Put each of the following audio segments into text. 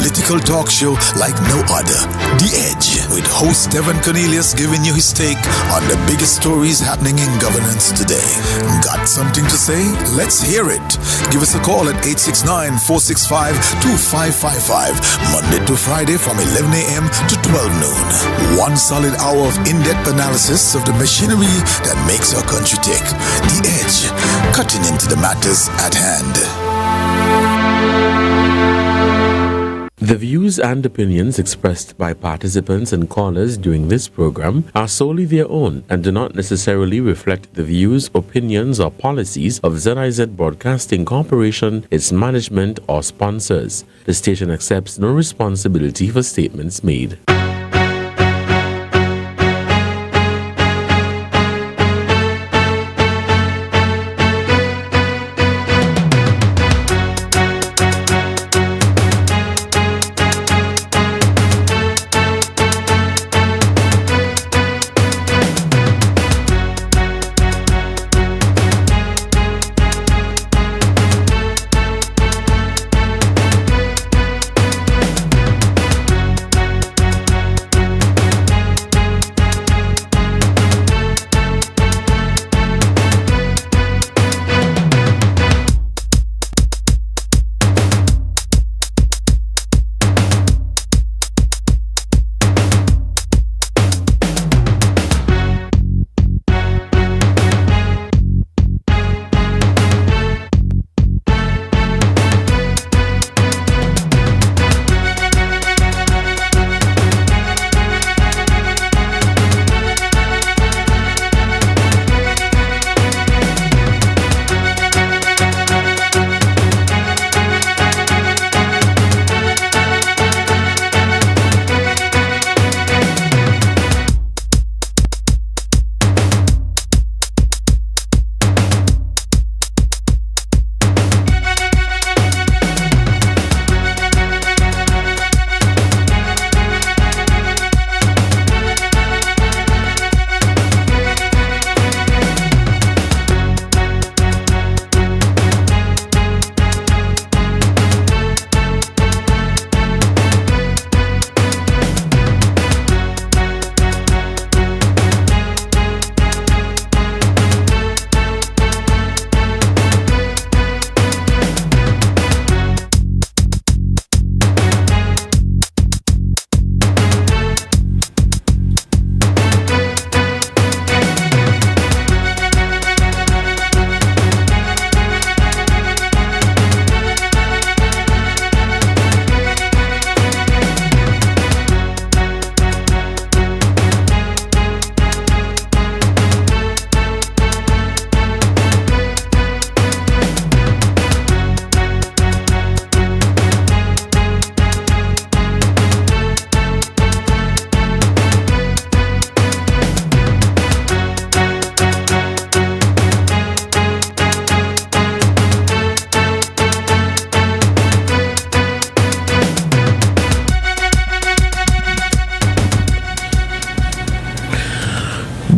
political talk show like no other. The Edge, with host Devonne Cornelius giving you his take on the biggest stories happening in governance today. Got something to say? Let's hear it. Give us a call at 869-465-2555, Monday to Friday from 11 a.m. to 12 noon. One solid hour of in-depth analysis of the machinery that makes our country tick. The Edge, cutting into the matters at hand. The views and opinions expressed by participants and callers during this program are solely their own and do not necessarily reflect the views, opinions, or policies of ZIZ Broadcasting Corporation, its management, or sponsors. The station accepts no responsibility for statements made.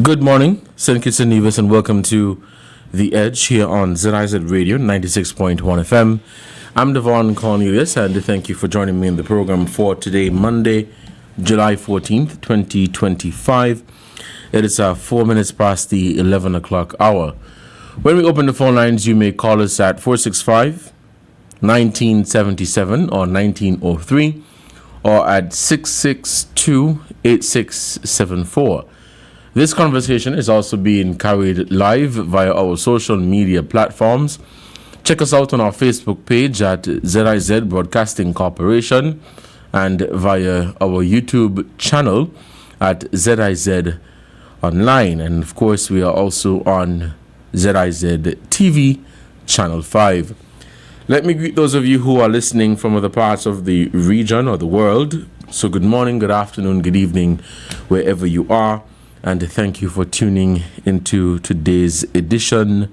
Good morning, St. Kitts and Nevis, and welcome to The Edge here on ZIZ Radio 96.1 FM. I'm Devonne Cornelius, and thank you for joining me in the program for today, Monday, July 14th, 2025. It is 4 minutes past the 11 o'clock hour. When we open the phone lines, you may call us at 465-1977 or 1903 or at 662-8674. This conversation is also being carried live via our social media platforms. Check us out on our Facebook page at ZIZ Broadcasting Corporation and via our YouTube channel at ZIZ Online. And of course, we are also on ZIZ TV Channel 5. Let me greet those of you who are listening from other parts of the region or the world. So good morning, good afternoon, good evening, wherever you are. And thank you for tuning into today's edition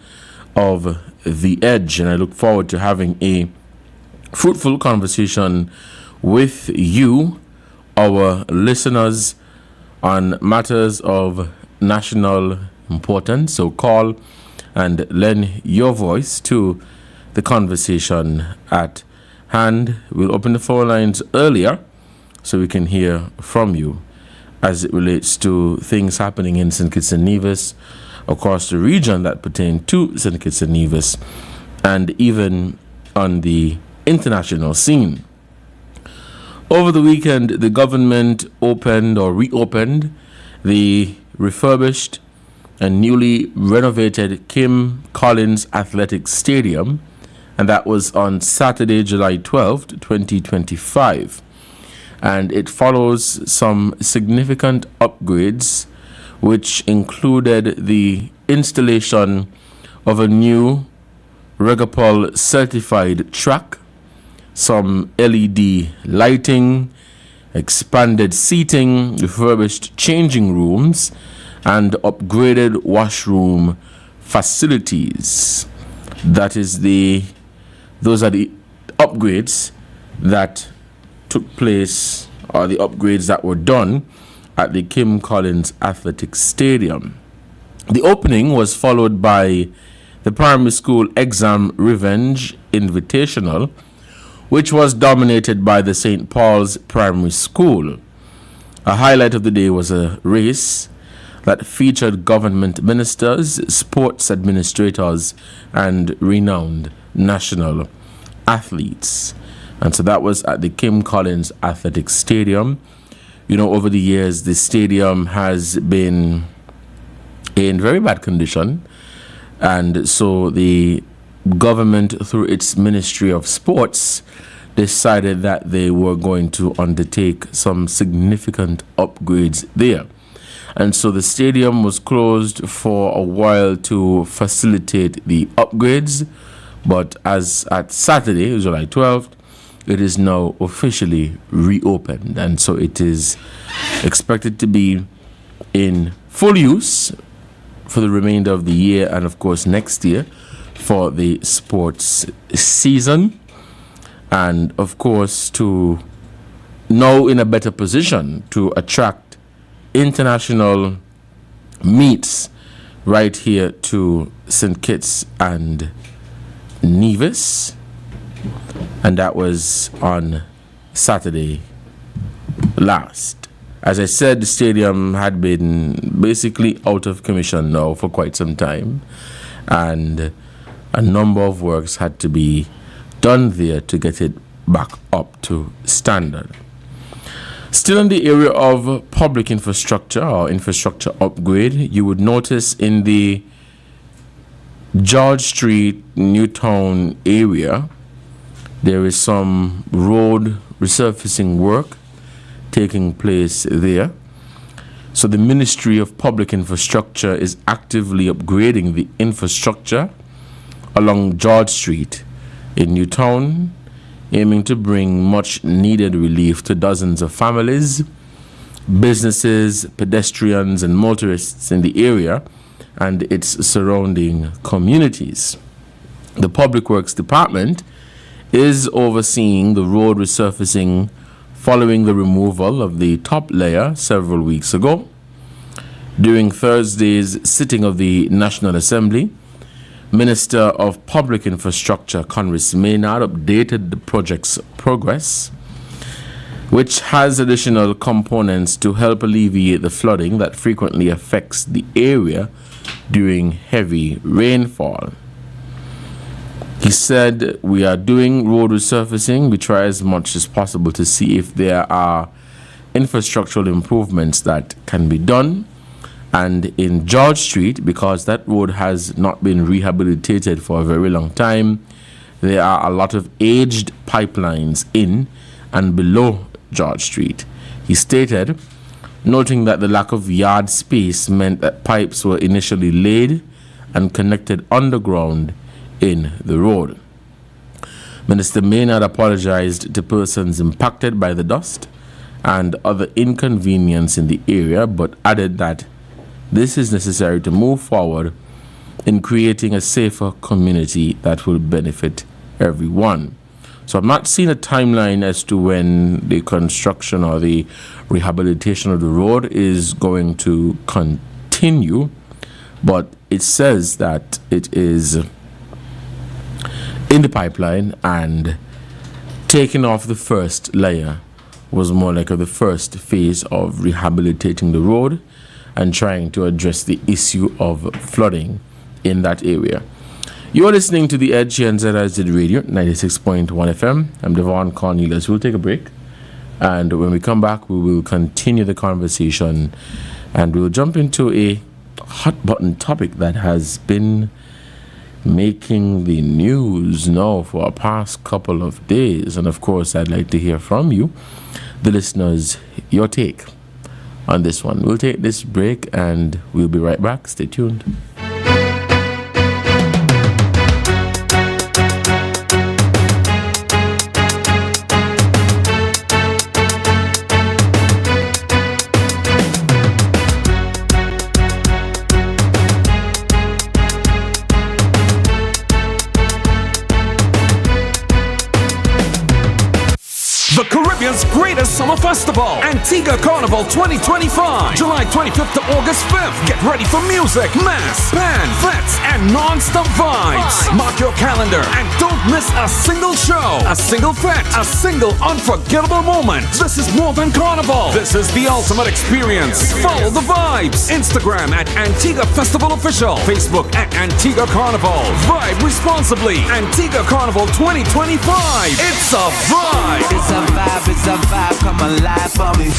of The Edge. And I look forward to having a fruitful conversation with you, our listeners, on matters of national importance. So call and lend your voice to the conversation at And we'll open the phone lines earlier so we can hear from you as it relates to things happening in St. Kitts and Nevis, across the region that pertain to St. Kitts and Nevis, and even on the international scene. Over the weekend, the government opened or reopened the refurbished and newly renovated Kim Collins Athletic Stadium, and that was on Saturday, July 12th, 2025. And it follows some significant upgrades, which included the installation of a new Regapol certified track, some LED lighting, expanded seating, refurbished changing rooms, and upgraded washroom facilities. Those are the upgrades that took place, or the upgrades that were done at the Kim Collins Athletic Stadium. The opening was followed by the Primary School Exam Revenge Invitational, which was dominated by the St. Paul's Primary School. A highlight of the day was a race that featured government ministers, sports administrators, and renowned national athletes. And so that was at the Kim Collins Athletic Stadium. You know, over the years, the stadium has been in very bad condition. And so the government, through its Ministry of Sports, decided that they were going to undertake some significant upgrades there. And so the stadium was closed for a while to facilitate the upgrades. But as at Saturday, July 12th, it is now officially reopened. And so it is expected to be in full use for the remainder of the year, and of course next year for the sports season, and of course to now in a better position to attract international meets right here to St. Kitts and Nevis. And that was on Saturday last. As I said, the stadium had been basically out of commission now for quite some time, and a number of works had to be done there to get it back up to standard. Still in the area of public infrastructure or infrastructure upgrade, you would notice in the George Street, Newtown area, there is some road resurfacing work taking place there. So the Ministry of Public Infrastructure is actively upgrading the infrastructure along George Street in Newtown, aiming to bring much needed relief to dozens of families, businesses, pedestrians, and motorists in the area and its surrounding communities. The Public Works Department is overseeing the road resurfacing following the removal of the top layer several weeks ago. During Thursday's sitting of the National Assembly, Minister of Public Infrastructure Conris Maynard updated the project's progress, which has additional components to help alleviate the flooding that frequently affects the area during heavy rainfall. He said, "We are doing road resurfacing. We try as much as possible to see if there are infrastructural improvements that can be done. And in George Street, because that road has not been rehabilitated for a very long time, there are a lot of aged pipelines in and below George Street." He stated, noting that the lack of yard space meant that pipes were initially laid and connected underground in the road. Minister Maynard apologized to persons impacted by the dust and other inconvenience in the area, but added that this is necessary to move forward in creating a safer community that will benefit everyone. So I'm not seeing a timeline as to when the construction or the rehabilitation of the road is going to continue, but it says that it is in the pipeline and taking off the first layer was more like the first phase of rehabilitating the road and trying to address the issue of flooding in that area. You're listening to The Edge here on ZIZ Radio, 96.1 FM. I'm Devonne Cornelius. We'll take a break. And when we come back, we will continue the conversation and we'll jump into a hot button topic that has been making the news now for a past couple of days. And of course, I'd like to hear from you, the listeners, your take on this one. We'll take this break and we'll be right back. Stay tuned. The Caribbean's greatest summer festival, Antigua Carnival 2025, July 25th to August 5th. Get ready for music, mass, band, fets, and non-stop vibes. Mark your calendar and don't miss a single show, a single fet, a single unforgettable moment. This is more than Carnival. This is the ultimate experience. Follow the vibes. Instagram at Antigua Festival Official. Facebook at Antigua Carnival. Vibe responsibly. Antigua Carnival 2025. It's a vibe. It's a vibe, come alive for me.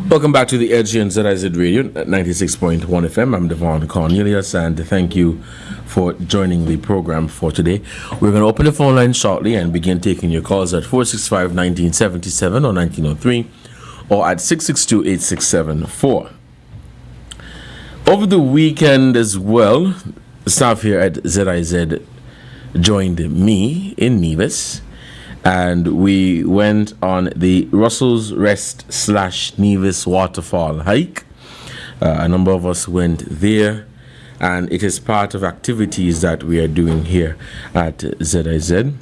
Welcome back to The Edge on ZIZ Radio at 96.1 FM. I'm Devonne Cornelius, and thank you for joining the program for today. We're going to open the phone line shortly and begin taking your calls at 465-1977 or 1903 or at 662-8674. Over the weekend as well, the staff here at ZIZ joined me in Nevis, and we went on the Russell's Rest / Nevis waterfall hike. A number of us went there, and it is part of activities that we are doing here at ZIZ.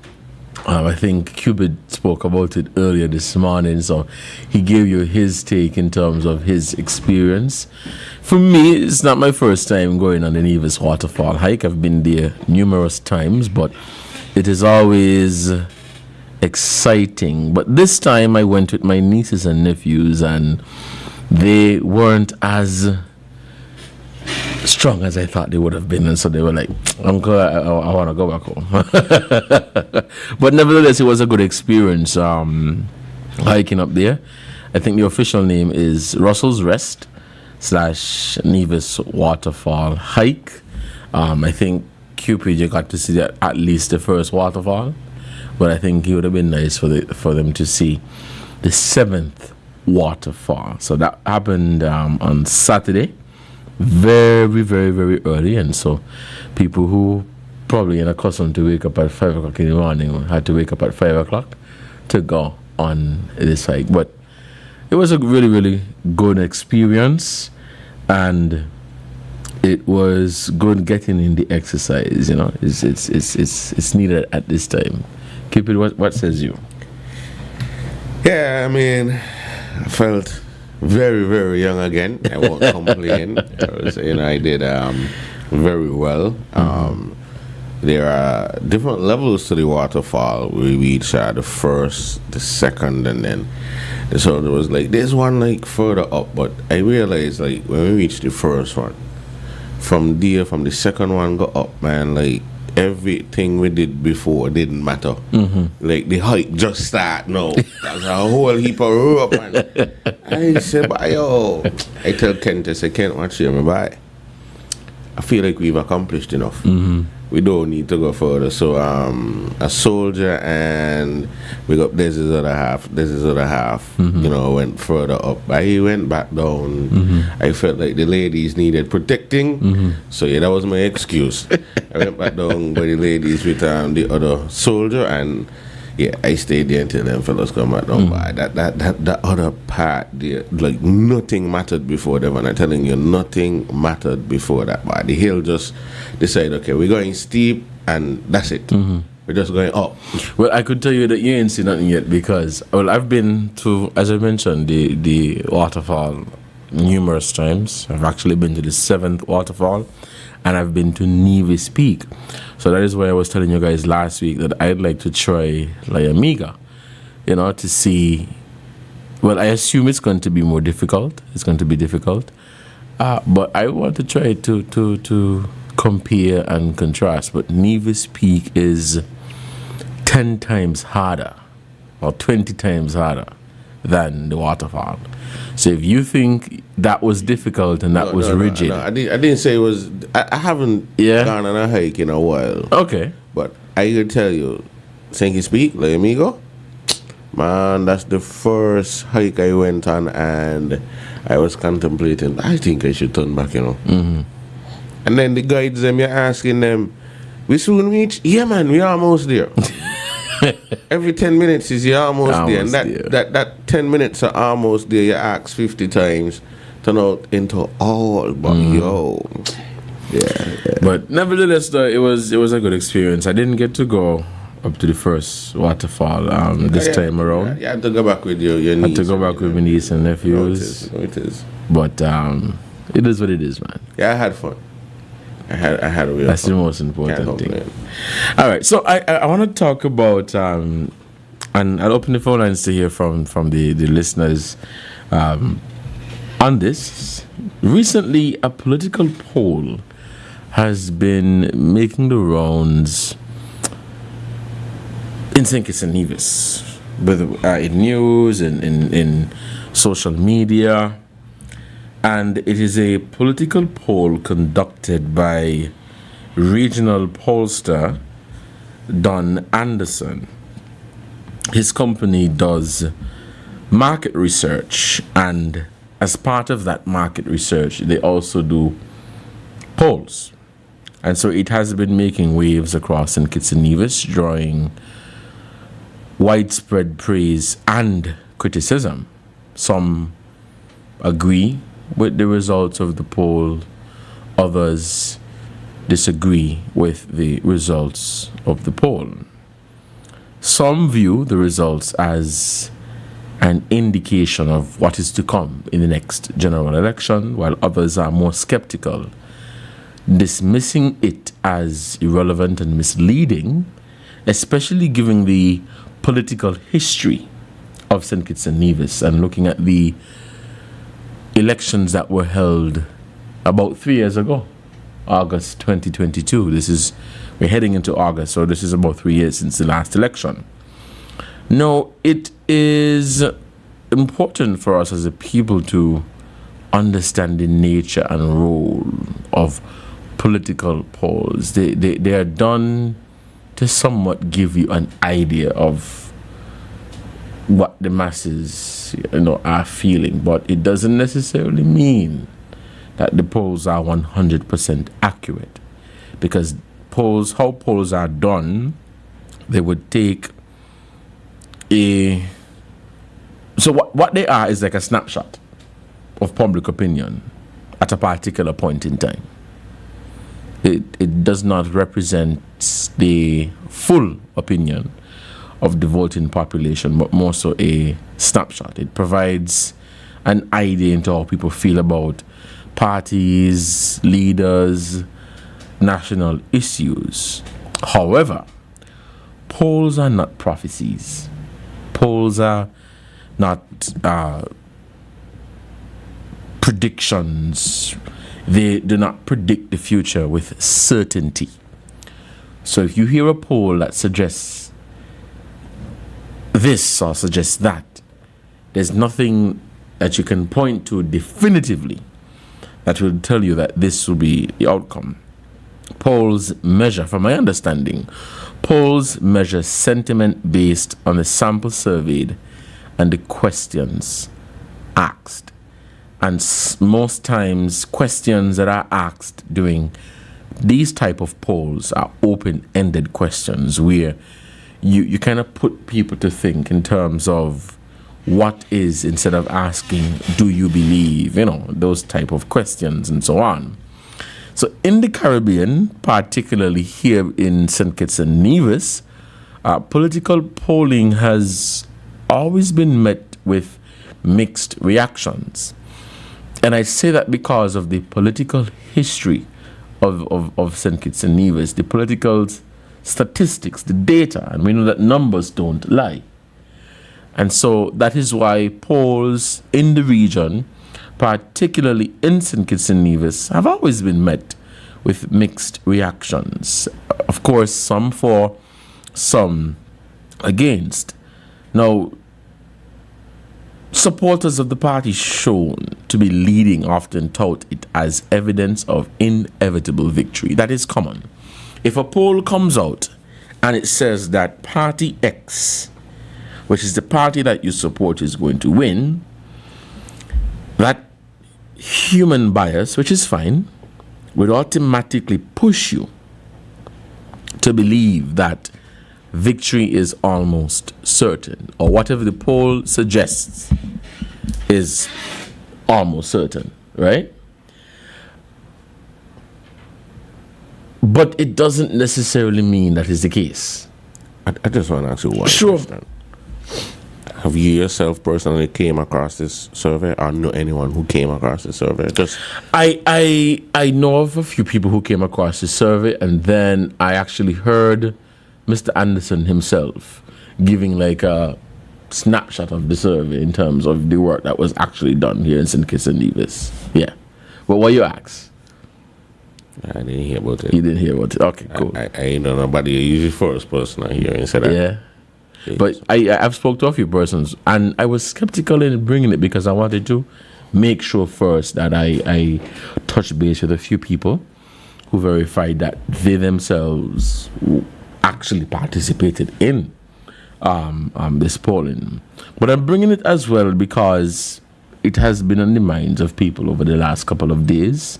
I think Cupid spoke about it earlier this morning, so he gave you his take in terms of his experience. For me, it's not my first time going on the Nevis waterfall hike. I've been there numerous times, but it is always exciting. But this time I went with my nieces and nephews, and they weren't as strong as I thought they would have been, and so they were like, Uncle, I want to go back home. But nevertheless, it was a good experience hiking up there. I think the official name is Russell's Rest / Nevis waterfall hike. I think Cupid, you got to see that at least the first waterfall, but I think it would have been nice for them to see the 7th waterfall. So that happened on Saturday, very, very, very early, and so people who probably are accustomed to wake up at 5 o'clock in the morning had to wake up at 5 o'clock to go on this hike. But it was a really, really good experience, and it was good getting in the exercise. You know, it's needed at this time. Cupid, what says you? Yeah, I mean, I felt very, very young again. I won't complain. I did very well. There are different levels to the waterfall. We reached the first, the second, and then so there was like there's one like further up. But I realized like when we reached the first one, from the second one go up, man, like everything we did before didn't matter. Like the hike just start now. That's a whole heap of rope, man. I said, bye, yo. I tell Kent, I say, Kent, watch here, bye. I feel like we've accomplished enough. We don't need to go further. So a soldier and we got this is other half, went further up. I went back down. I felt like the ladies needed protecting. So yeah, that was my excuse. I went back down by the ladies with the other soldier, and yeah, I stayed there until them fellas come back down. But that other part there, like nothing mattered before them, and I'm telling you, nothing mattered before that. But the hill just decided, okay, we're going steep, and that's it. We're just going up. Well, I could tell you that you ain't seen nothing yet because, well, I've been to, as I mentioned, the waterfall numerous times. I've actually been to the 7th waterfall, and I've been to Nevis Peak. So that is why I was telling you guys last week that I'd like to try La Amiga, to see. Well, I assume it's going to be more difficult. It's going to be difficult. But I want to try to compare and contrast. But Nevis Peak is 10 times harder or 20 times harder than the waterfall. So if you think that was difficult and that was rigid. No, I didn't say it was. I haven't gone on a hike in a while. Okay. But I could tell you, Sankey Peak, La Amigo, man, that's the first hike I went on, and I was contemplating, I think I should turn back, And then the guides them, you're asking them, we soon reach? Yeah, man, we're almost there. Every 10 minutes is you're almost there. And that 10 minutes are almost there. You ask 50 times, turn out into all. But yeah. But nevertheless, though, it was a good experience. I didn't get to go up to the first waterfall this time around. You had to go back with your niece. I had to go back with my niece and nephews. No, it is. But it is what it is, man. Yeah, I had fun. I had a real That's fun. the most important thing. All right, so I want to talk about, and I'll open the phone lines to hear from the listeners on this. Recently, a political poll has been making the rounds in St. Kitts and Nevis, in news, in social media. And it is a political poll conducted by regional pollster Don Anderson. His company does market research, and as part of that market research, they also do polls. And so it has been making waves across St. Kitts and Nevis, drawing widespread praise and criticism. Some agree with the results of the poll, others disagree with the results of the poll. Some view the results as an indication of what is to come in the next general election, while others are more skeptical, dismissing it as irrelevant and misleading, especially given the political history of St. Kitts and Nevis and looking at the elections that were held about 3 years ago, August 2022. We're heading into August, so this is about 3 years since the last election. Now, it is important for us as a people to understand the nature and role of political polls. They are done to somewhat give you an idea of what the masses are feeling, but it doesn't necessarily mean that the polls are 100% accurate, because how polls are done, they would take what they are is like a snapshot of public opinion at a particular point in time. It does not represent the full opinion of the voting population, but more so a snapshot. It provides an idea into how people feel about parties, leaders, national issues. However, polls are not prophecies. Polls are not predictions. They do not predict the future with certainty. So if you hear a poll that suggests this or suggests that, there's nothing that you can point to definitively that will tell you that this will be the outcome. Polls measure, from my understanding, polls measure sentiment based on the sample surveyed and the questions asked. And most times, questions that are asked during these type of polls are open-ended questions where you kind of put people to think in terms of what is, instead of asking, do you believe, those type of questions and so on. So in the Caribbean, particularly here in St. Kitts and Nevis, political polling has always been met with mixed reactions. And I say that because of the political history of St. Kitts and Nevis, the political statistics, the data, and we know that numbers don't lie. And so that is why polls in the region, particularly in St. Kitts and Nevis, have always been met with mixed reactions. Of course, some for, some against. Now, supporters of the party shown to be leading often tout it as evidence of inevitable victory. That is common. If a poll comes out and it says that party X, which is the party that you support, is going to win, that human bias, which is fine, would automatically push you to believe that victory is almost certain, or whatever the poll suggests is almost certain, right? But it doesn't necessarily mean that is the case. I just want to ask you one Sure. question. Have you yourself personally came across this survey, or know anyone who came across this survey? Just I know of a few people who came across this survey, and then I actually heard Mr. Anderson himself giving like a snapshot of the survey in terms of the work that was actually done here in St. Kitts and Nevis. Yeah. But what you asked? I didn't hear about it. You didn't hear about it? Okay, cool. I know nobody. You're usually first person I hear and said that. Yeah. But I've spoke to a few persons, and I was skeptical in bringing it because I wanted to make sure first that I touch base with a few people who verified that they themselves actually participated in this polling. But I'm bringing it as well because it has been on the minds of people over the last couple of days,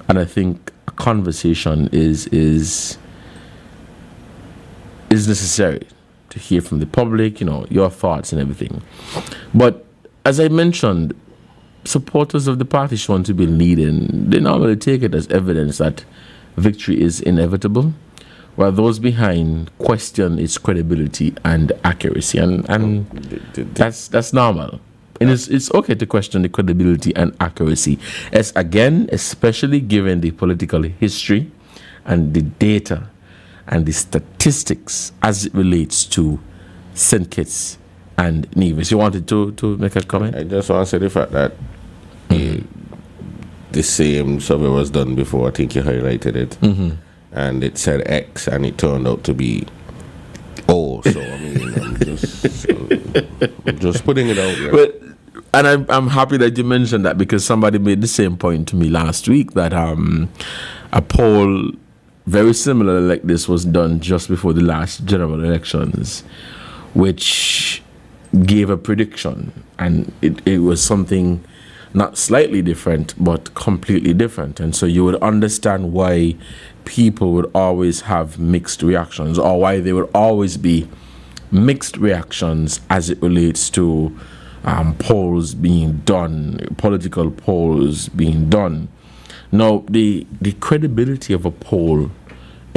and I think a conversation is necessary to hear from the public, your thoughts and everything. But as I mentioned, supporters of the party shown to be leading, they normally take it as evidence that victory is inevitable, while those behind question its credibility and accuracy, and that's normal. And it's okay to question the credibility and accuracy, as again, especially given the political history and the data and the statistics as it relates to St. Kitts and Nevis. You wanted to make a comment? I just want to say the fact that the same survey was done before. I think you highlighted it. Mm-hmm. And it said X, and it turned out to be O. So, I mean, I'm just putting it out there. But, and I'm happy that you mentioned that, because somebody made the same point to me last week that a poll very similar like this was done just before the last general elections, which gave a prediction, and it was something not slightly different but completely different. And so you would understand why people would always have mixed reactions, or why there would always be mixed reactions as it relates to polls being done, political polls being done. Now, the credibility of a poll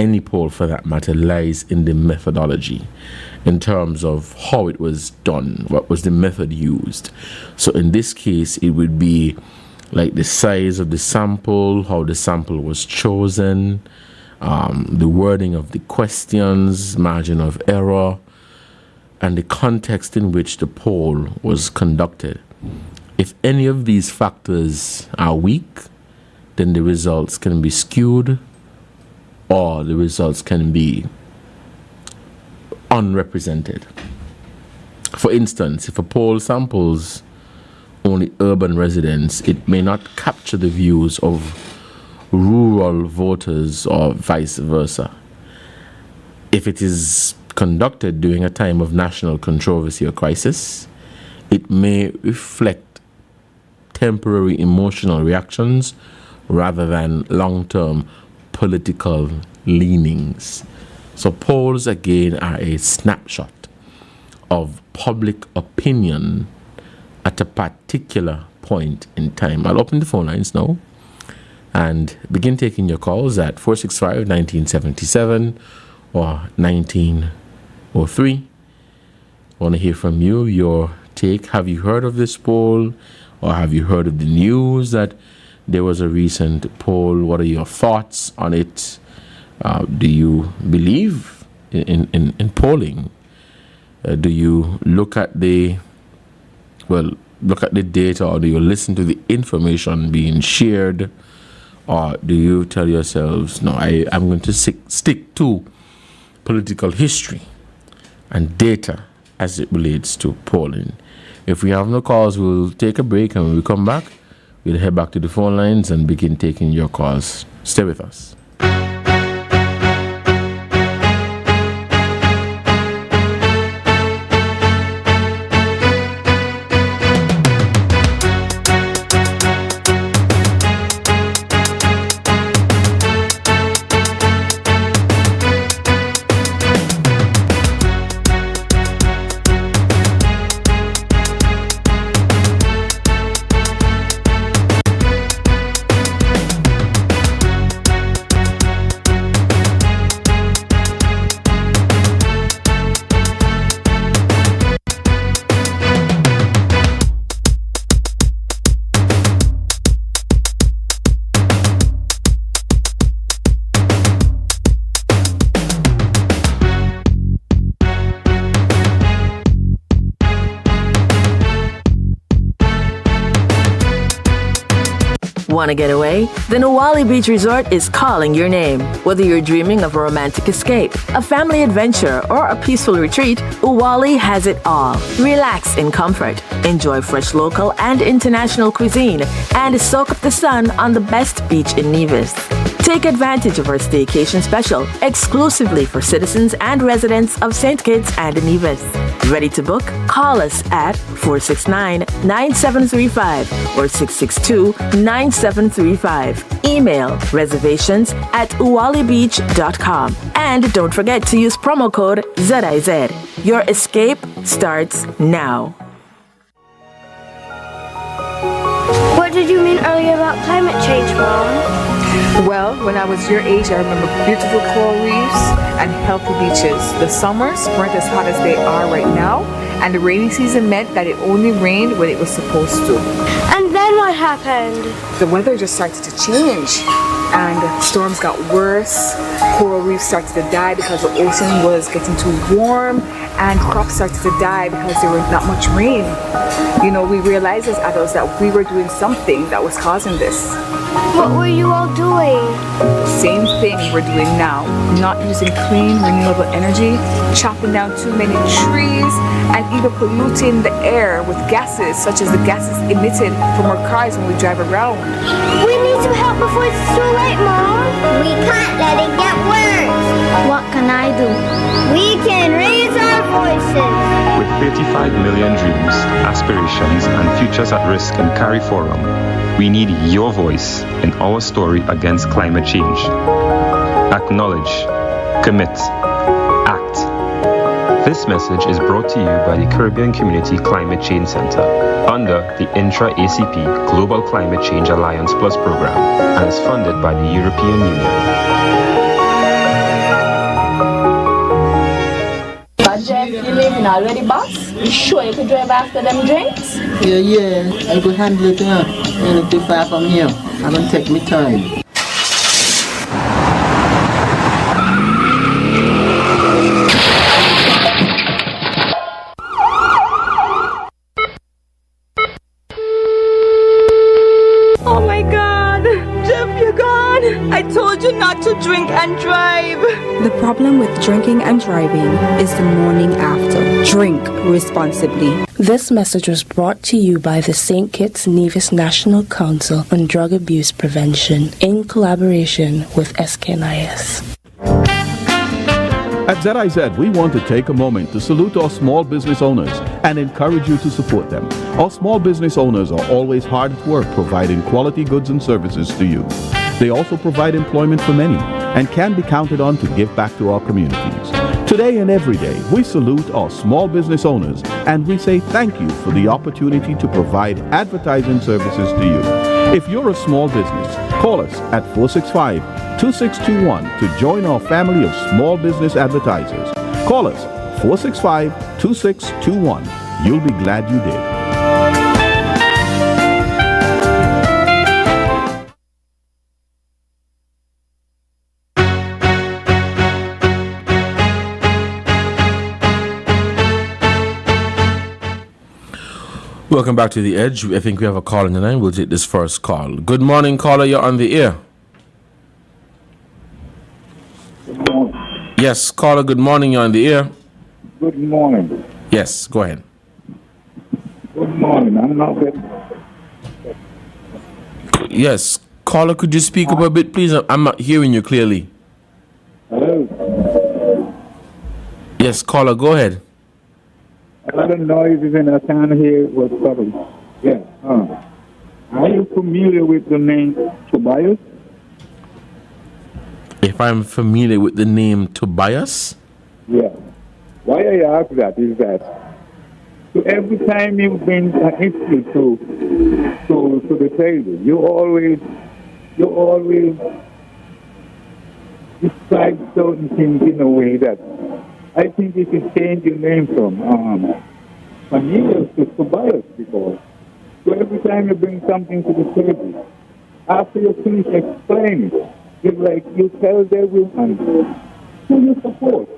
any poll for that matter, lies in the methodology in terms of how it was done, what was the method used. So in this case, it would be like the size of the sample, how the sample was chosen, the wording of the questions, margin of error, and the context in which the poll was conducted. If any of these factors are weak, then the results can be skewed or the results can be unrepresented. For instance, if a poll samples only urban residents, it may not capture the views of rural voters or vice versa. If it is conducted during a time of national controversy or crisis, it may reflect temporary emotional reactions rather than long-term political leanings. So polls, again, are a snapshot of public opinion at a particular point in time. I'll open the phone lines now and begin taking your calls at 465-1977 or 1903. I want to hear from you, your take. Have you heard of this poll, or have you heard of the news that there was a recent poll? What are your thoughts on it? Do you believe in polling? Do you look at the data, or do you listen to the information being shared, or do you tell yourselves, no, I'm going to stick to political history and data as it relates to polling? If we have no calls, we'll take a break, and when we come back, we'll head back to the phone lines and begin taking your calls. Stay with us. Want to get away? The Nuwali Beach Resort is calling your name. Whether you're dreaming of a romantic escape, a family adventure, or a peaceful retreat, Uwali has it all. Relax in comfort, enjoy fresh local and international cuisine, and soak up the sun on the best beach in Nevis. Take advantage of our staycation special, exclusively for citizens and residents of St. Kitts and Nevis. Ready to book? Call us at 469-9735 or 662-9735. Email reservations@uwalibeach.com. And don't forget to use promo code ZIZ. Your escape starts now. What did you mean earlier about climate change, Mom? Well, when I was your age, I remember beautiful coral reefs and healthy beaches. The summers weren't as hot as they are right now, and the rainy season meant that it only rained when it was supposed to. And then what happened? The weather just started to change, and storms got worse. Coral reefs started to die because the ocean was getting too warm, and crops started to die because there was not much rain. You know, we realized as adults that we were doing something that was causing this. What were you all doing? The same thing we're doing now. Not using clean, renewable energy, chopping down too many trees, and even polluting the air with gases such as the gases emitted from our cars when we drive around. We need some help before it's too late, Mom. We can't let it get worse. What can I do? We can raise our voices. With 35 million dreams, aspirations, and futures at risk in Carry Forum, we need your voice in our story against climate change. Acknowledge, commit, act. This message is brought to you by the Caribbean Community Climate Change Center under the Intra-ACP Global Climate Change Alliance Plus program and is funded by the European Union. Jeff, you leaving already, boss? You sure you could drive after them drinks? Yeah, I could handle it, Ain't too far from here. I'm gonna take my time. Oh my God, Jeff, you're gone. I told you not to drink and drive. The problem with drinking and driving is the morning after. Drink responsibly. This message was brought to you by the St. Kitts Nevis National Council on Drug Abuse Prevention in collaboration with SKNIS. At ZIZ, we want to take a moment to salute our small business owners and encourage you to support them. Our small business owners are always hard at work providing quality goods and services to you. They also provide employment for many and can be counted on to give back to our communities. Today and every day, we salute our small business owners and we say thank you for the opportunity to provide advertising services to you. If you're a small business, call us at 465-2621 to join our family of small business advertisers. Call us 465-2621. You'll be glad you did. Welcome back to The Edge. I think we have a call in the line. We'll take this first call. Good morning, caller. You're on the air. Good morning. Yes, caller, good morning. You're on the air. Good morning. Yes, go ahead. Good morning. I'm not good. Yes, caller, could you speak up a bit, please? I'm not hearing you clearly. Hello. Yes, caller, go ahead. A lot of noises and I can't hear what's coming. Yeah. Are you familiar with the name Tobias? If I'm familiar with the name Tobias? Yeah. Why I ask that is that so every time you bring an issue to the table, you always describe certain things in a way that I think you should change your name from Cornelius to Tobias, because so every time you bring something to the table, after you finish explaining it, it's like you tell everyone who you support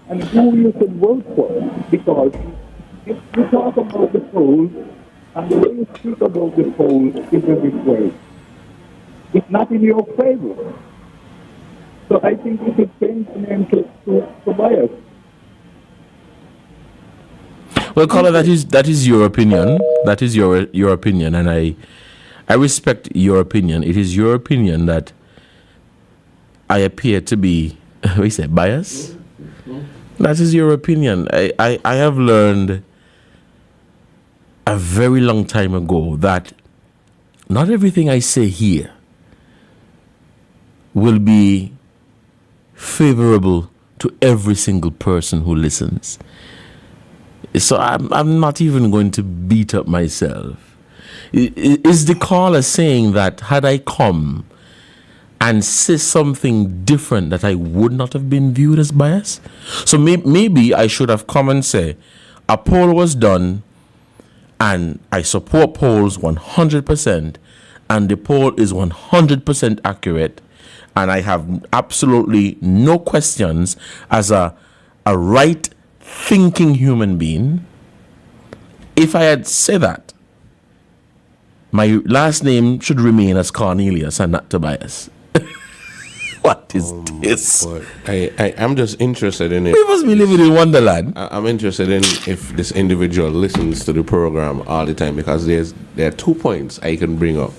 and who you should vote for. Because if you talk about the polls, and the way you speak about the polls is in this way, it's not in your favor. So I think you should change the name to Tobias. Well, caller, that is your opinion. That is your opinion, and I respect your opinion. It is your opinion that I appear to be, what you say, biased? That is your opinion. I have learned a very long time ago that not everything I say here will be favorable to every single person who listens. So I'm not even going to beat up myself. Is the caller saying that had I come and say something different that I would not have been viewed as biased? So maybe I should have come and say a poll was done and I support polls 100% and the poll is 100% accurate and I have absolutely no questions as a right thinking human being. If I had said that, my last name should remain as Cornelius and not Tobias. What is this? I'm just interested in it. We must be living in Wonderland. I'm interested in if this individual listens to the program all the time, because there are 2 points I can bring up.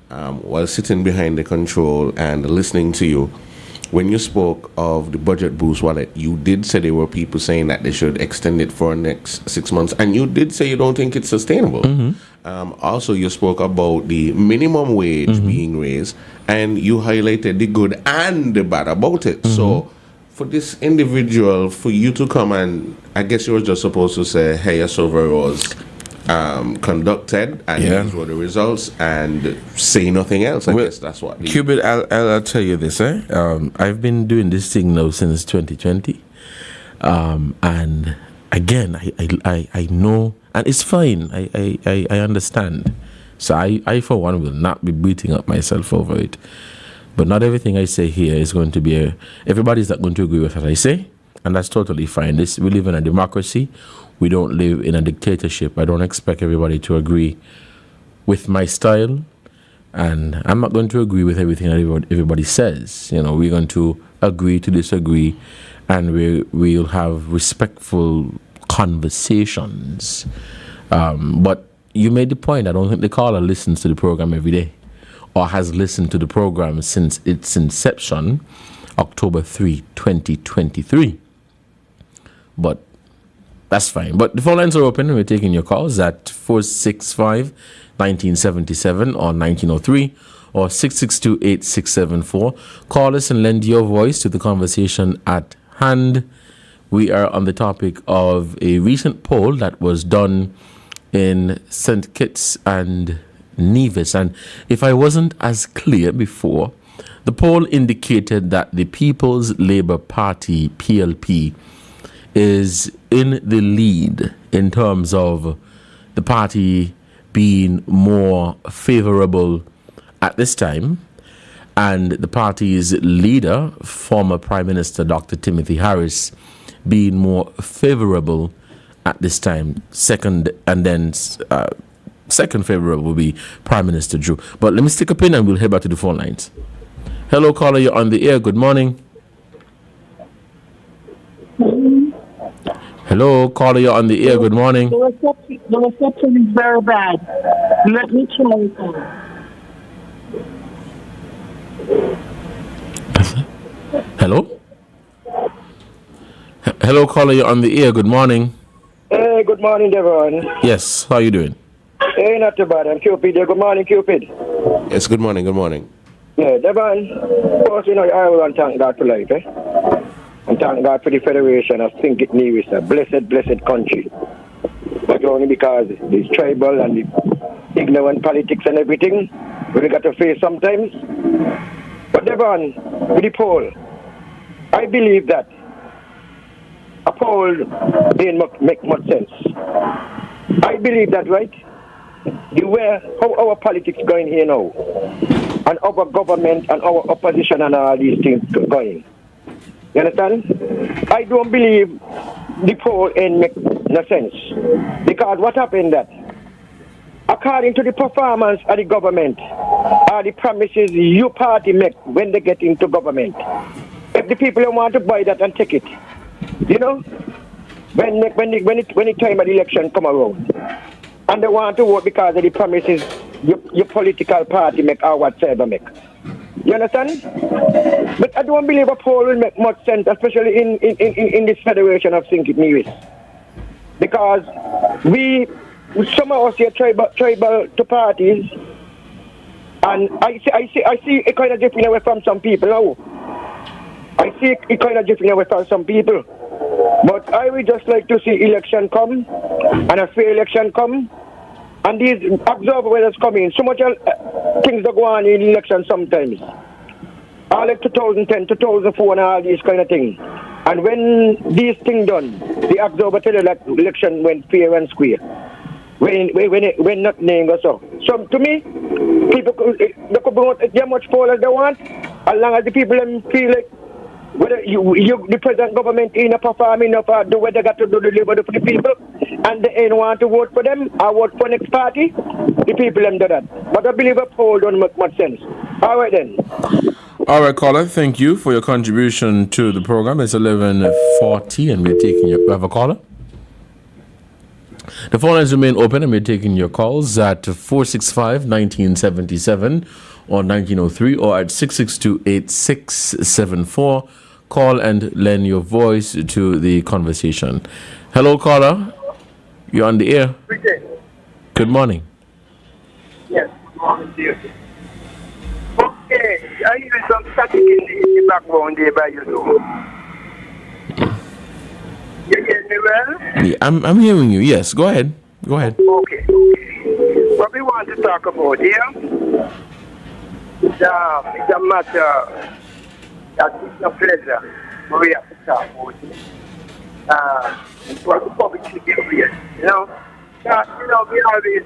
While sitting behind the control and listening to you. When you spoke of the budget boost wallet, you did say there were people saying that they should extend it for the next 6 months, and you did say you don't think it's sustainable. Also, you spoke about the minimum wage being raised, and you highlighted the good and the bad about it. So, for this individual, for you to come and, I guess you were just supposed to say, hey, a survey was conducted, and these were the results, and say nothing else. I guess that's what. Cubit, I'll tell you this. I've been doing this thing now since 2020, And again, I know, and it's fine. I understand. So I for one will not be beating up myself over it. But not everything I say here is going to be everybody's not going to agree with what I say, and that's totally fine. We live in a democracy. We don't live in a dictatorship. I don't expect everybody to agree with my style, and I'm not going to agree with everything that everybody says. You know, we're going to agree to disagree, and we'll have respectful conversations. But you made the point. I don't think the caller listens to the program every day, or has listened to the program since its inception, October 3, 2023. But that's fine. But the phone lines are open, and we're taking your calls at 465-1977 or 1903 or 662-8674. Call us and lend your voice to the conversation at hand. We are on the topic of a recent poll that was done in St. Kitts and Nevis. And if I wasn't as clear before, the poll indicated that the People's Labour Party, PLP, is in the lead in terms of the party being more favorable at this time, and the party's leader, former Prime Minister Dr. Timothy Harris, being more favorable at this time. Second favorable will be Prime Minister Drew. But let me stick a pin and we'll head back to the phone lines. Hello, caller, you're on the air. Good morning. Hello, caller, you're on the air. Good morning. The reception is very bad. Let me try it out. Hello? Hello, caller, you're on the air. Good morning. Hey, good morning, Devon. Yes, how are you doing? Hey, not too bad. I'm Cupid here. Good morning, Cupid. Yes, good morning, good morning. Yeah, Devon, of course, I want to thank God for life, and thank God for the Federation of Think It Nevis, a blessed, blessed country. But only because the tribal and the ignorant politics and everything, we got to face sometimes. But Devon, with the poll, I believe that a poll didn't make much sense. I believe that, right? The way how our politics going here now, and our government and our opposition and all these things going. You understand? I don't believe the poll ain't make no sense. Because what happened that, according to the performance of the government, are the promises your party make when they get into government, if the people don't want to buy that and take it, you know, when the time of the election come around, and they want to vote because of the promises your political party make or whatsoever make. You understand? But I don't believe a poll will make much sense, especially in this Federation of Think It Nevis. Because some of us here tribal to parties, and I see it kind of drifting away from some people now. I see it kind of drifting away from some people. But I would just like to see election come, and a fair election come, and these observers come in. So much things that go on in election sometimes. All like 2010, 2004 and all these kind of things. And when these things done, the observer tell you that election went fair and square. When not named or so. So to me, people they could vote as much poll as they want, as long as the people feel like whether the present government ain't performing enough or do what they got to do to deliver for the people, and they ain't want to vote for them or vote for next party, the people them do that. But I believe a poll don't make much sense. All right then. All right, caller, thank you for your contribution to the program. It's 11:40 and we're taking your... We have a caller? The phone lines remain open and we're taking your calls at 465-1977 or 1903 or at 662-8674. Call and lend your voice to the conversation. Hello, caller. You're on the air. Good morning. Yes, good morning to you. Okay, I hear some static in the background there by you. You hear me well? Yeah, I'm hearing you. Yes, go ahead. Go ahead. Okay. What we want to talk about here, it's a matter that is a pleasure. We have to talk about it. for the public to be aware, you know. We always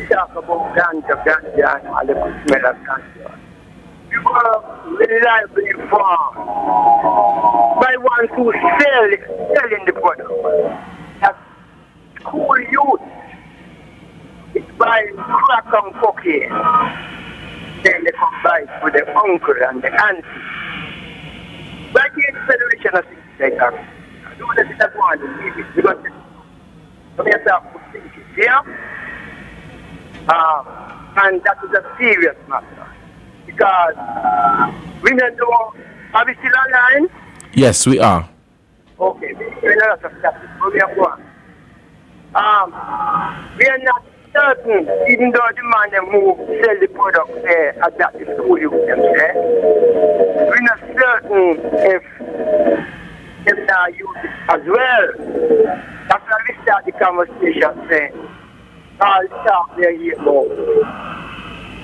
talk about ganja, and all the good smell of ganja. You are reliably informed by one who selling the product. That's school youth. It's buying crack and cocaine. Then they come by it with the uncle and the auntie. Like in the Federation of things like that. I don't know if that's one to leave it because I'm going to start putting it here. And that is a serious matter. Because we don't know, are we still online? Yes, we are. Okay, we are not of that. We are one. We are not certain, even though the man them who sell the product there at that school you them say, we're not certain if they are use it as well. That's why we start the conversation saying, all the talk there here about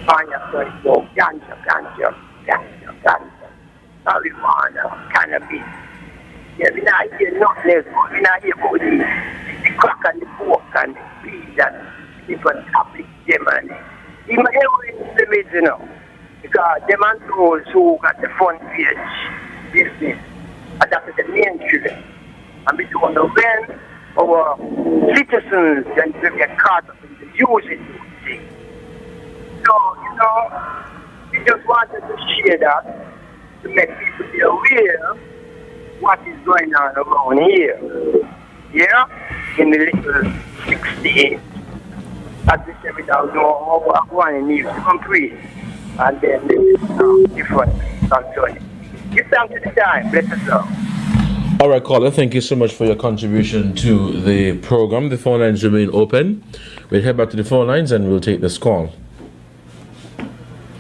ganja, marijuana, cannabis. Yeah, we not hear nothing else, but we not hear about the crack and the pork and the weed and different topics, them and even everything the middle, you know, because them and those who got the front page business, and that is the main children. And we don't know when our citizens and they get caught up in the using those things. So, you know, we just wanted to share that to make people be aware what is going on around here. Yeah? In the little 68. As we say, we don't know how one needs to complete. And then there's different concerning. Give thanks to the time. Bless us all. All right, caller, thank you so much for your contribution to the program. The phone lines remain open. We'll head back to the phone lines and we'll take this call.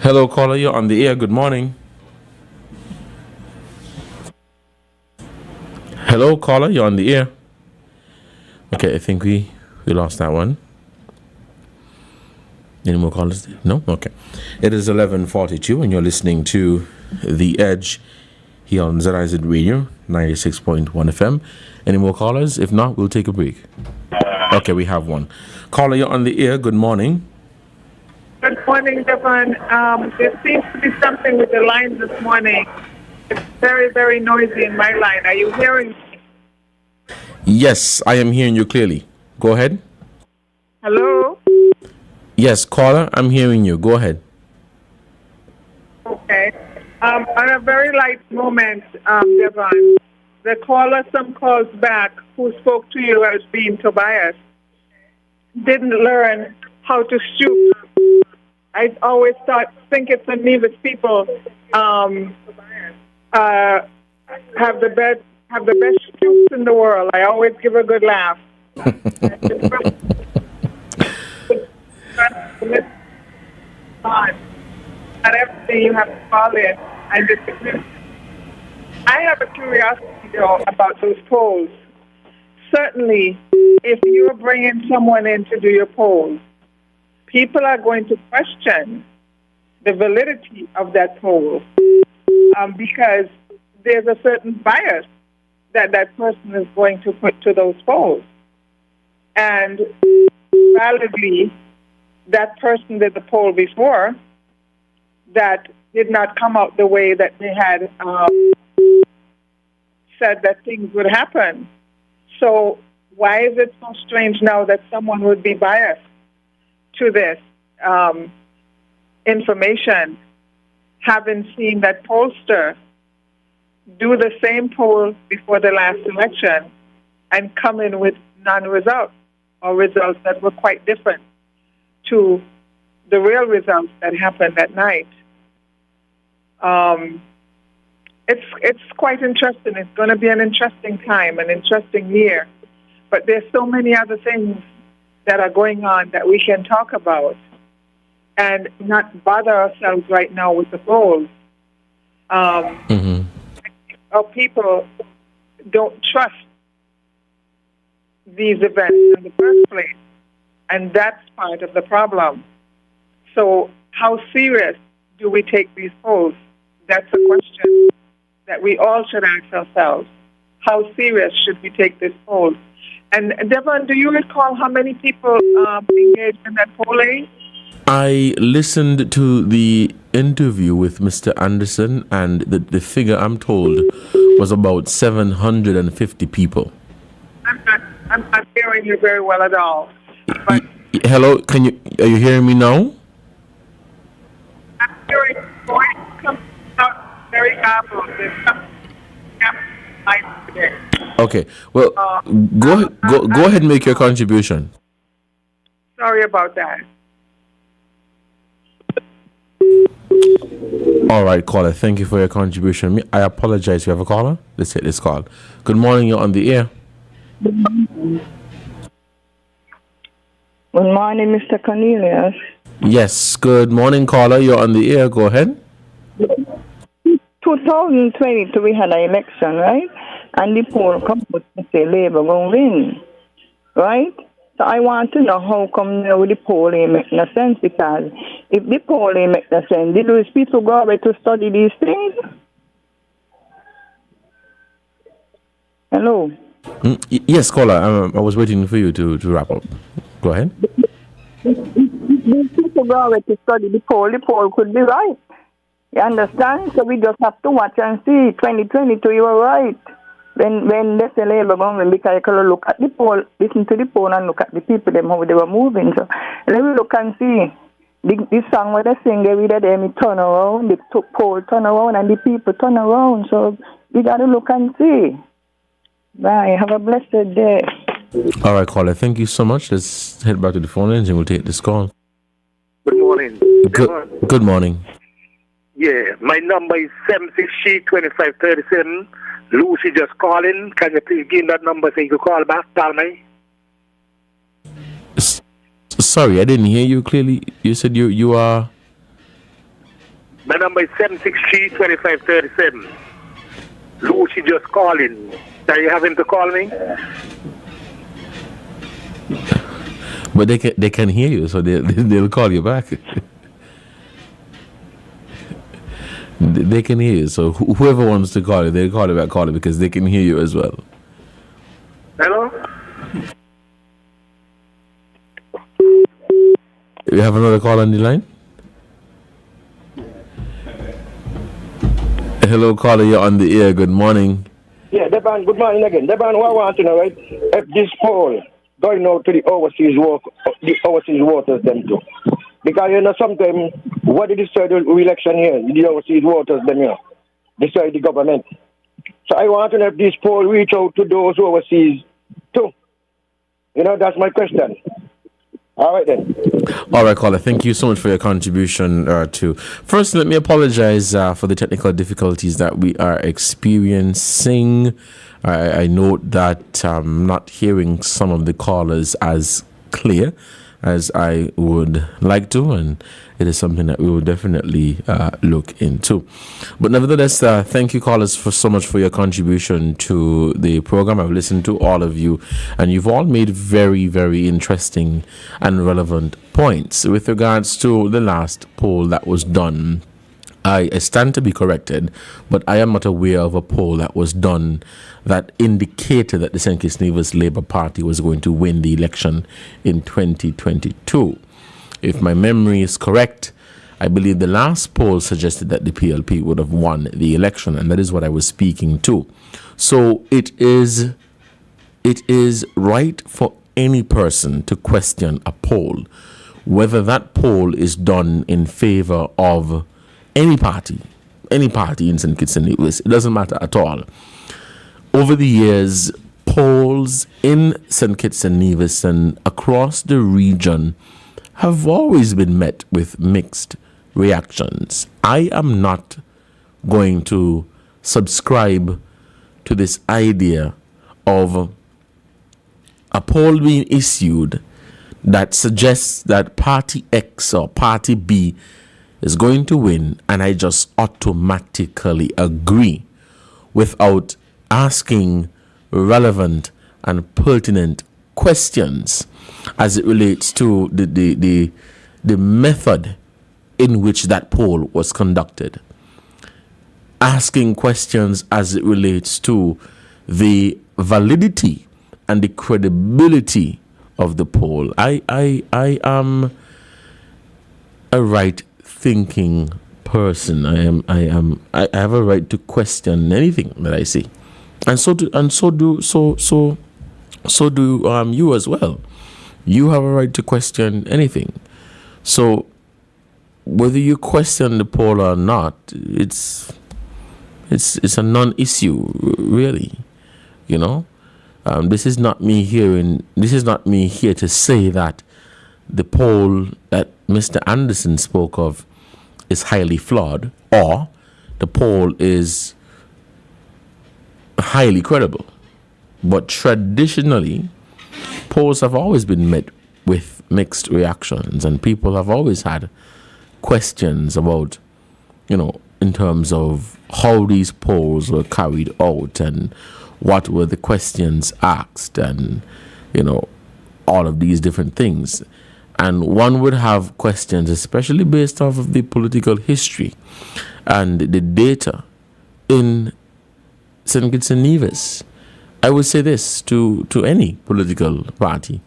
Hello, caller, you're on the air. Good morning. Hello, caller, you're on the air. Okay, I think we lost that one. Any more callers? No? Okay. It is 11:42 and you're listening to The Edge here on ZIZ Radio, 96.1 FM. Any more callers? If not, we'll take a break. Okay, we have one. Caller, you're on the air. Good morning. Good morning, Devonne. There seems to be something with the line this morning. It's very, very noisy in my line. Are you hearing me? Yes, I am hearing you clearly. Go ahead. Hello? Yes, caller, I'm hearing you. Go ahead. Okay. On a very light moment, Devonne, the caller some calls back who spoke to you as being Tobias didn't learn how to stoop. I always think it's the Nevis people have the best stoops in the world. I always give a good laugh. Not everything you have to fall in and disagree. I have a curiosity, though, about those polls. Certainly, if you're bringing someone in to do your polls, people are going to question the validity of that poll because there's a certain bias that person is going to put to those polls. And validly, that person did the poll before that did not come out the way that they had said that things would happen. So why is it so strange now that someone would be biased to this information, having seen that pollster do the same poll before the last election and come in with non-results or results that were quite different to the real results that happened that night? It's quite interesting. It's going to be an interesting time, an interesting year. But there's so many other things that are going on that we can talk about and not bother ourselves right now with the polls. Our people don't trust these events in the first place, and that's part of the problem. So how serious do we take these polls? That's a question that we all should ask ourselves. how serious should we take this poll? And Devon, do you recall how many people engaged in that polling? I listened to the interview with Mr. Anderson, and the figure I'm told was about 750 people. I'm not hearing you very well at all. Hello, are you hearing me now? I'm hearing your voice come out very garbled. Okay, well, go ahead and make your contribution. Sorry about that. All right, caller, thank you for your contribution. I apologize. You have a caller? Let's hit this call. Good morning, you're on the air. Good morning, Mr. Cornelius. Yes, good morning, caller. You're on the air. Go ahead. 2022, we had an election, right? And the poll come out to say Labour going to win, right? So I want to know how come now the poll ain't make no sense, because if the poll ain't make no sense, did those people go away to study these things? Hello? Yes, caller. I was waiting for you to wrap up. Go ahead. These people go away to study the poll could be right. You understand? So we just have to watch and see. 2022, you were right. When they say Labour government, because you can look at the poll, listen to the poll and look at the people, them how they were moving. So let me look and see. This song where they sing every day, they turn around, the poll turn around, and the people turn around. So we got to look and see. Bye. Have a blessed day. All right, caller. Thank you so much. Let's head back to the phone lines and we'll take this call. Good morning. Good morning. Yeah, my number is 763-2537. Lucy just calling. Can you please give that number so you can call back? Tell me. Sorry, I didn't hear you clearly. You said you are... My number is 763-2537. Lucy just calling. Are you having to call me? But they can hear you, so they'll call you back. They can hear you, so whoever wants to call you, they'll call you back, because they can hear you as well. Hello? You have another call on the line? Hello, caller, you're on the air. Good morning. Yeah, Devonne, good morning again. Devonne, what I want to know, right? If this poll going out to the overseas voters them too. Because, sometimes what did decide the election here? The overseas voters them here. Decide the government. So I want to know if this poll reach out to those overseas too. That's my question. All right then. All right, caller. Thank you so much for your contribution too. First, let me apologize for the technical difficulties that we are experiencing. I note that I'm not hearing some of the callers as clear as I would like to, and it is something that we will definitely look into. But nevertheless, thank you, callers, so much for your contribution to the program. I've listened to all of you, and you've all made very, very interesting and relevant points. With regards to the last poll that was done, I stand to be corrected, but I am not aware of a poll that was done that indicated that the St. Kitts Nevis Labour Party was going to win the election in 2022. If my memory is correct, I believe the last poll suggested that the PLP would have won the election, and that is what I was speaking to. So it is right for any person to question a poll, whether that poll is done in favor of any party in St. Kitts and Nevis. It doesn't matter at all. Over the years, polls in St. Kitts and Nevis and across the region have always been met with mixed reactions. I am not going to subscribe to this idea of a poll being issued that suggests that Party X or Party B is going to win, and I just automatically agree without asking relevant and pertinent questions as it relates to the method in which that poll was conducted. Asking questions as it relates to the validity and the credibility of the poll. I am a right-thinking person. I have a right to question anything that I see, and so do you as well. You have a right to question anything. So whether you question the poll or not, it's a non-issue, really. You know, this is not me here to say that the poll that Mr. Anderson spoke of is highly flawed, or the poll is highly credible. But traditionally, polls have always been met with mixed reactions, and people have always had questions about, in terms of how these polls were carried out and what were the questions asked, and, all of these different things. And one would have questions, especially based off of the political history and the data in St. Kitts and Nevis. I would say this to any political party,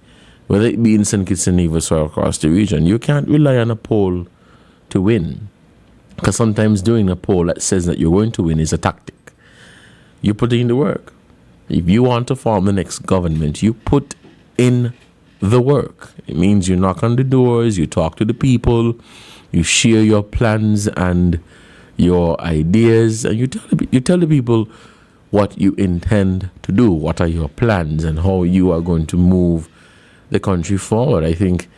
whether it be in St. Kitts and Nevis or across the region: you can't rely on a poll to win, because sometimes doing a poll that says that you're going to win is a tactic. You put in the work. If you want to form the next government, you put in the work. It means you knock on the doors, you talk to the people, you share your plans and your ideas, and you tell the people what you intend to do, what are your plans, and how you are going to move the country forward. I think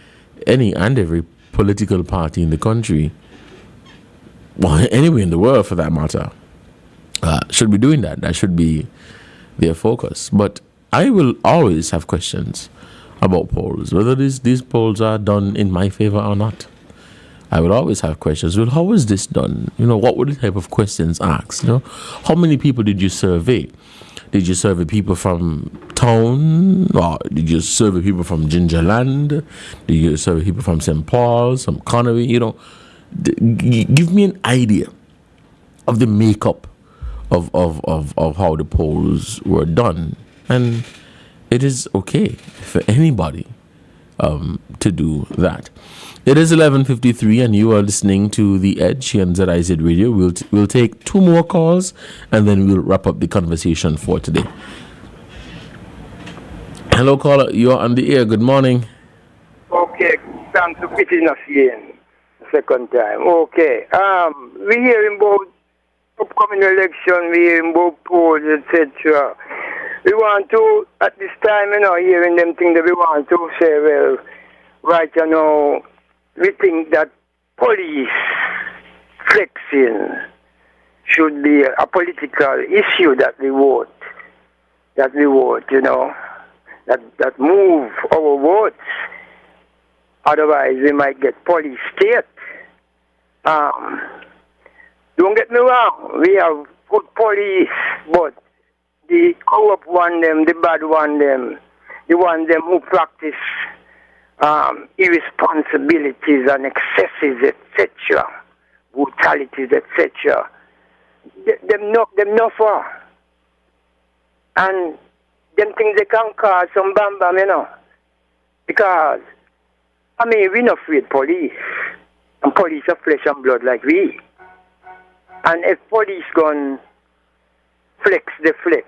any and every political party in the country, well, anywhere in the world for that matter, should be doing that. That should be their focus. But I will always have questions about polls, whether these polls are done in my favor or not. I will always have questions. Well, how was this done? What were the type of questions asked? How many people did you survey? Did you survey people from town? Or did you survey people from Gingerland? Did you survey people from St. Paul's, from Connery? Give me an idea of the makeup of how the polls were done. And it is okay for anybody to do that. It is 11:53, and you are listening to The Edge here on ZIZ Radio. We'll take two more calls, and then we'll wrap up the conversation for today. Hello, caller. You're on the air. Good morning. Okay, thanks for pitching us again. Second time. Okay. We hearing about upcoming election. We hearing about polls, etc. We want to, at this time, hearing them things that we want to say, well, right, we think that police flexing should be a political issue that we vote, that move our votes. Otherwise, we might get police state. Don't get me wrong, we have good police, but the corrupt one, them, the bad one, them, the one them who practice irresponsibilities and excesses, etc., brutalities, etc., them not far. And them things they can cause some bam, because, we're not afraid police. And police are flesh and blood like we. And if police gone flex the flex,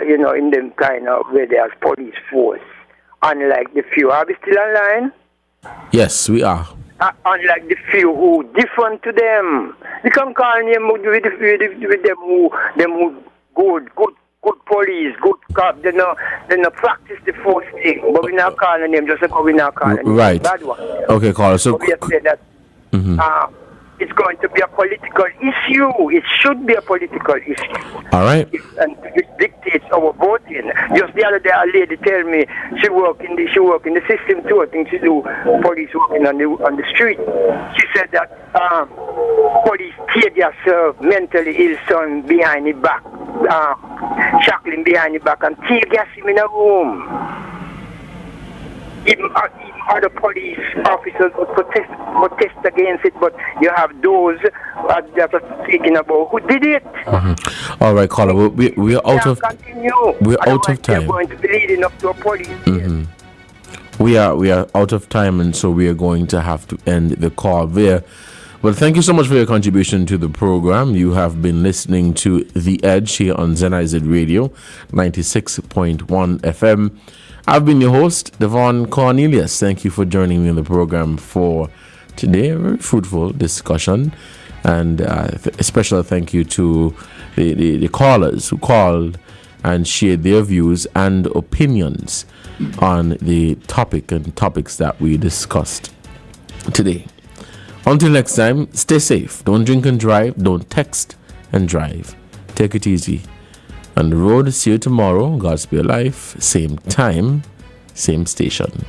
in them kind of way there's police force. Unlike the few, are we still online? Yes, we are. Unlike the few who different to them, we can call them with them who good police, good cop. They not practice the force thing, but we're not calling them just like we're not calling them right. bad one. Okay, caller. So we have said that. It's going to be a political issue. It should be a political issue. All right. And it dictates our voting. Just the other day, a lady tell me she work in the system too. I think she do police working on the street. She said that police tear themselves mentally ill son behind the back, uh, shackling behind the back, and tear gas him in a room. even other police officers would protest against it, but you have those that are speaking about who did it. Mm-hmm. All right, caller, we are out of time. You're going to be leading up to a police. Mm-hmm. We are out of time, and so we are going to have to end the call there. Well, thank you so much for your contribution to the program. You have been listening to The Edge here on ZIZ Radio 96.1 FM. I've been your host, Devonne Cornelius. Thank you for joining me in the program for today. A very fruitful discussion. And a special thank you to the callers who called and shared their views and opinions on the topic and topics that we discussed today. Until next time, stay safe. Don't drink and drive. Don't text and drive. Take it easy. On the road, see you tomorrow. God spare life. Same time, same station.